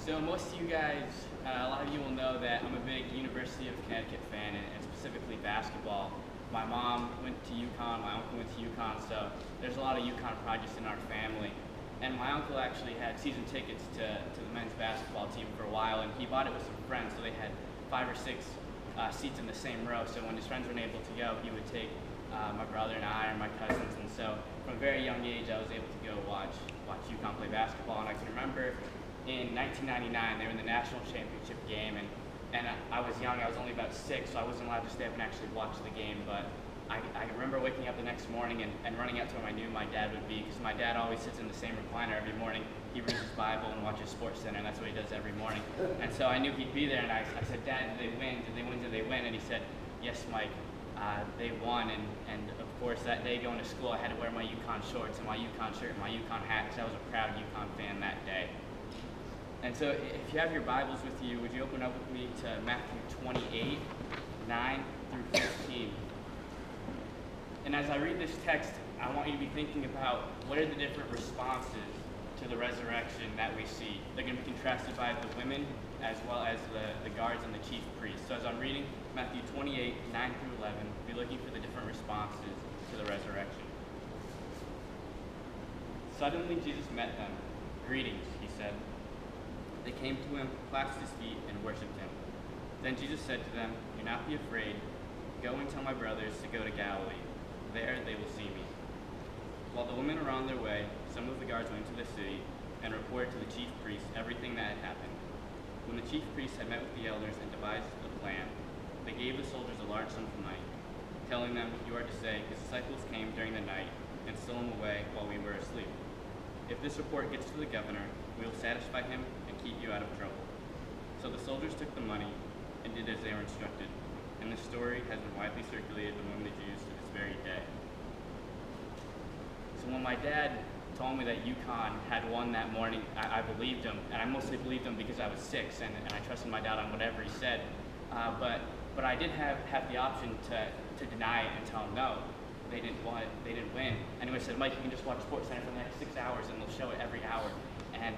So most of you guys, a lot of you will know that I'm a big University of Connecticut fan, and specifically basketball. My mom went to UConn, my uncle went to UConn, so there's a lot of UConn projects in our family. And my uncle actually had season tickets to the men's basketball team for a while, and he bought it with some friends, so they had 5 or 6 seats in the same row. So when his friends weren't able to go, he would take my brother and I, or my cousins, and so from a very young age, I was able to go watch UConn play basketball. And I can remember in 1999, they were in the national championship game, and I was young. I was only about 6, so I wasn't allowed to stay up and actually watch the game. But I remember waking up the next morning and running out to where I knew my dad would be, because my dad always sits in the same recliner every morning. He reads his Bible and watches Sports Center, and that's what he does every morning. And so I knew he'd be there, and I said, "Dad, did they win? Did they win? Did they win?" And he said, "Yes, Mike, they won." And of course, that day going to school, I had to wear my UConn shorts and my UConn shirt and my UConn hat, because I was a proud UConn fan that day. And so if you have your Bibles with you, would you open up with me to Matthew 28, 9 through 15. And as I read this text, I want you to be thinking about what are the different responses to the resurrection that we see. They're going to be contrasted by the women as well as the guards and the chief priests. So as I'm reading Matthew 28, 9 through 11, be looking for the different responses to the resurrection. Suddenly Jesus met them. "Greetings," he said. They came to him, clasped his feet, and worshipped him. Then Jesus said to them, "Do not be afraid. Go and tell my brothers to go to Galilee. There they will see me." While the women were on their way, some of the guards went into the city and reported to the chief priests everything that had happened. When the chief priests had met with the elders and devised a plan, they gave the soldiers a large sum of money, telling them, "You are to say, his disciples came during the night and stole him away while we were asleep. If this report gets to the governor, we will satisfy him and keep you out of trouble." So the soldiers took the money and did as they were instructed, and this story has been widely circulated among the Jews to this very day. So when my dad told me that UConn had won that morning, I believed him, and I mostly believed him because I was 6, and I trusted my dad on whatever he said. But I did have the option to deny it and tell him no, they didn't win. Anyway, I said, "Mike, you can just watch Sports Center for the next 6 hours, and they'll show it every hour." And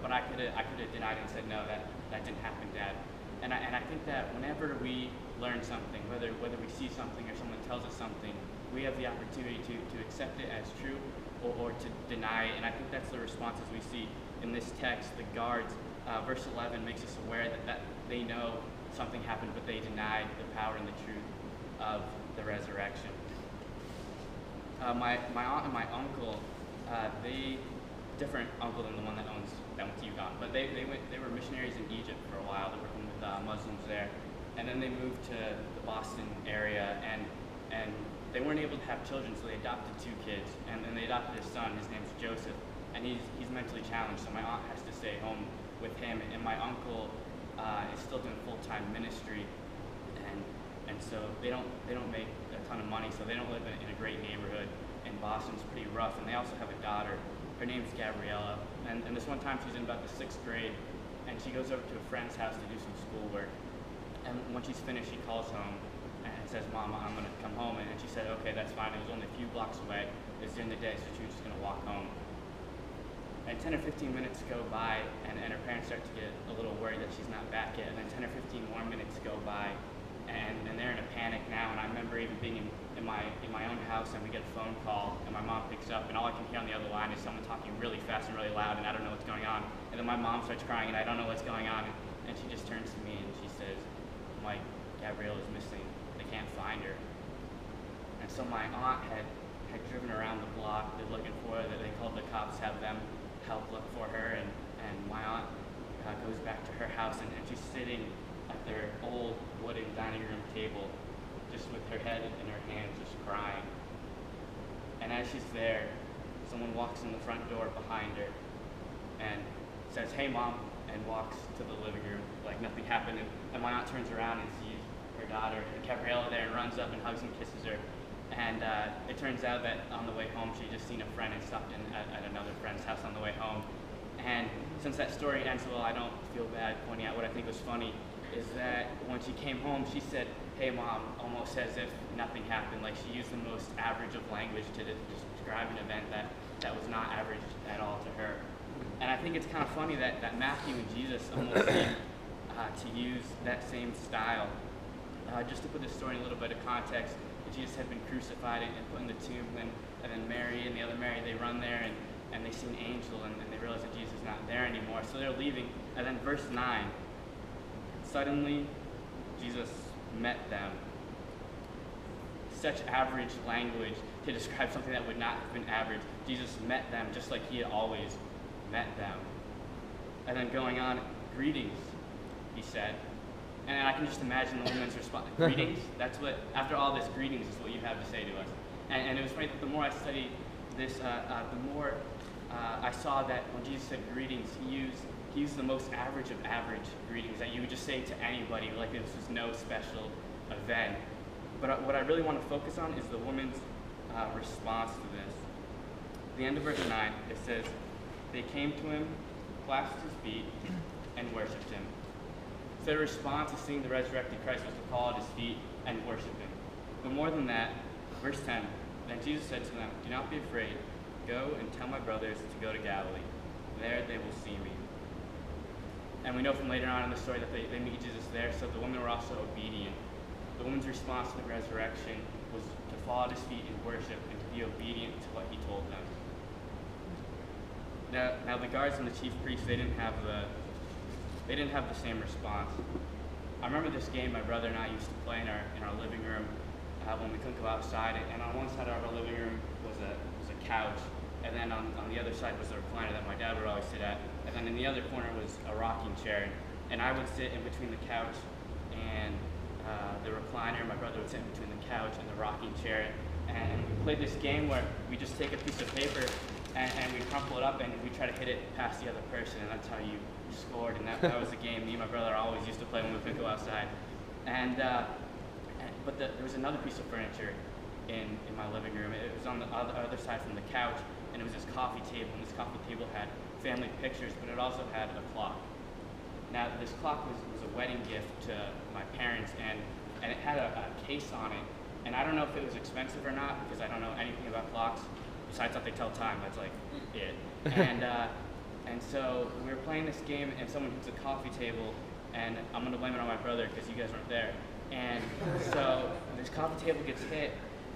but I could have denied it and said, "No, that didn't happen, Dad." And I think that whenever we learn something, whether we see something or someone tells us something, we have the opportunity to accept it as true or to deny it. And I think that's the responses we see in this text. The guards, verse 11 makes us aware that they know something happened, but they denied the power and the truth of the resurrection. My aunt and my uncle, different uncle than the one that went to UConn, but they were missionaries in Egypt for a while. They were working with Muslims there, and then they moved to the Boston area, and they weren't able to have children, so they adopted 2 kids, and then they adopted a son. His name's Joseph, and he's mentally challenged, so my aunt has to stay home with him, and my uncle is still doing full-time ministry, and so they don't make a ton of money, so they don't live in a great neighborhood in Boston. It's pretty rough, and they also have a daughter. Her name's Gabriella, and this one time she's in about the 6th grade, and she goes over to a friend's house to do some schoolwork, and when she's finished, she calls home and says, "Mom, I'm going to come home," and she said, "Okay, that's fine." It was only a few blocks away. It was during the day, so she was just going to walk home. And 10 or 15 minutes go by, and her parents start to get a little worried that she's not back yet, and then 10 or 15 more minutes go by, and they're in a panic now. And I remember even being in my own house, and we get a phone call, and my mom picks up, and all I can hear on the other line is someone talking really fast and really loud, and I don't know what's going on. And then my mom starts crying, and I don't know what's going on, and she just turns to me and she says, "Mike, Gabrielle is missing. They can't find her." And so my aunt had driven around the block, they're looking for her. They called the cops, have them help look for her, and my aunt goes back to her house, and she's sitting at their old wooden dining room table, just with her head in her hands, just crying. And as she's there, someone walks in the front door behind her and says, "Hey, Mom," and walks to the living room like nothing happened. And my aunt turns around and sees her daughter, Gabriella, there, and runs up and hugs and kisses her. And it turns out that on the way home, she just seen a friend and stopped in at another friend's house on the way home. And since that story ends well, I don't feel bad pointing out what I think was funny, is that when she came home, she said, "Hey, Mom," almost as if nothing happened. Like she used the most average of language to just describe an event that was not average at all to her. And I think it's kind of funny that Matthew and Jesus almost seem to use that same style. Just to put this story in a little bit of context, Jesus had been crucified and put in the tomb, and then Mary and the other Mary, they run there and they see an angel, and they realize that Jesus is not there anymore. So they're leaving. And then verse 9, suddenly Jesus met them. Such average language to describe something that would not have been average. Jesus met them just like he had always met them. And then going on, greetings, he said. And I can just imagine the woman's response. Greetings? That's what, after all this, greetings is what you have to say to us. And it was funny that the more I studied this, the more I saw that when Jesus said greetings, he used the most average of average greetings that you would just say to anybody, like this was no special event. But what I really want to focus on is the woman's response to this. At the end of verse 9, it says, they came to him, clasped his feet, and worshipped him. So their response to seeing the resurrected Christ was to fall at his feet and worship him. But more than that, verse 10, then Jesus said to them, do not be afraid. Go and tell my brothers to go to Galilee. There they will see me. And we know from later on in the story that they meet Jesus there, so the women were also obedient. The woman's response to the resurrection was to fall at his feet and worship and to be obedient to what he told them. Now the guards and the chief priests, they didn't have the same response. I remember this game my brother and I used to play in our living room when we couldn't go outside. And on one side of our living room was a couch, and then on the other side was the recliner that my dad would always sit at. And then in the other corner was a rocking chair. And I would sit in between the couch and the recliner. My brother would sit in between the couch and the rocking chair. And we played this game where we just take a piece of paper and we crumple it up and we try to hit it past the other person, and that's how you scored. And that was the game me and my brother always used to play when we couldn't go outside. But there was another piece of furniture in my living room. It was on the other side from the couch, and it was this coffee table. And this coffee table had family pictures, but it also had a clock. Now, this clock was a wedding gift to my parents, and it had a case on it. And I don't know if it was expensive or not, because I don't know anything about clocks, besides that they tell time. That's like it. And so we were playing this game, and someone hits a coffee table, and I'm going to blame it on my brother because you guys weren't there. And so this coffee table gets hit,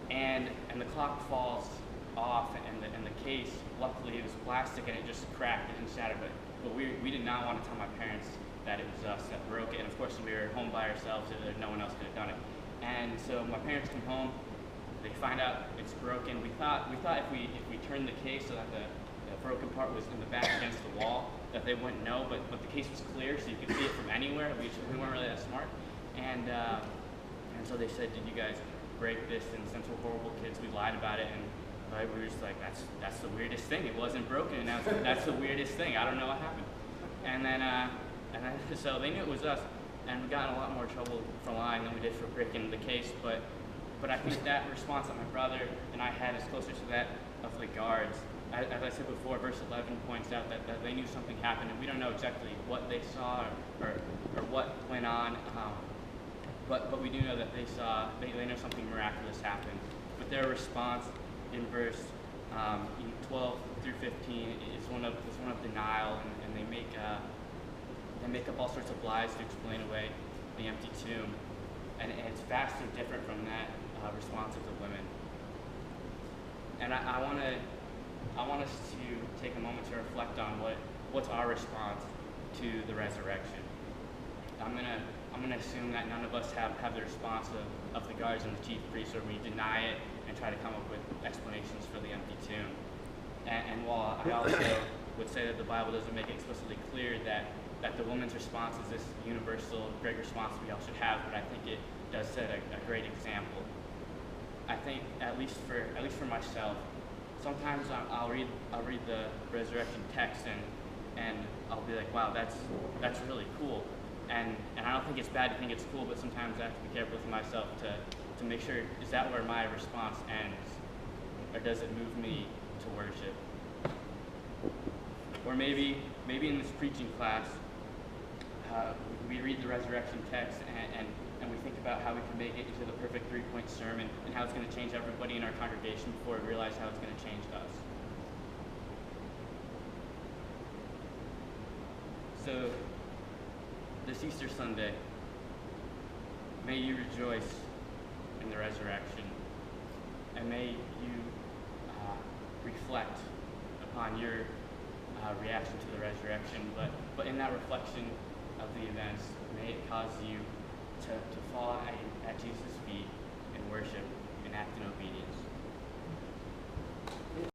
and the clock falls off, and the case, luckily it was plastic, and it just cracked and shattered it. But we did not want to tell my parents that it was us that broke it, and of course we were home by ourselves, so that no one else could have done it. And so my parents come home, they find out it's broken. We thought if we turned the case so that the broken part was in the back against the wall, that they wouldn't know, but the case was clear, so you could see it from anywhere. We weren't really that smart. And so they said, did you guys break this? And since we're horrible kids, we lied about it, and we were just like, that's the weirdest thing. It wasn't broken, and that's the weirdest thing. I don't know what happened. And then so they knew it was us, and we got in a lot more trouble for lying than we did for breaking the case. But I think that response that my brother and I had is closer to that of the guards. As I said before, verse 11 points out that they knew something happened, and we don't know exactly what they saw or what went on, but we do know that they know something miraculous happened. But their response in verse 12 through 15 is one of denial, and they make up all sorts of lies to explain away the empty tomb, and it's vastly different from that response of the women. And I want us to take a moment to reflect on what's our response to the resurrection. I'm gonna assume that none of us have the response of the guards and the chief priests, where we deny it and try to come up with explanations for the empty tomb. And while I also would say that the Bible doesn't make it explicitly clear that the woman's response is this universal great response we all should have, but I think it does set a great example. I think at least for myself, sometimes I'll read the resurrection text and I'll be like, wow, that's really cool. And I don't think it's bad to think it's cool, but sometimes I have to be careful with myself to make sure, is that where my response ends? Or does it move me to worship? Or maybe in this preaching class, we read the resurrection text and we think about how we can make it into the perfect 3-point sermon and how it's going to change everybody in our congregation before we realize how it's going to change us. So this Easter Sunday, may you rejoice in the resurrection, and may you reflect upon your reaction to the resurrection, but in that reflection of the events, may it cause you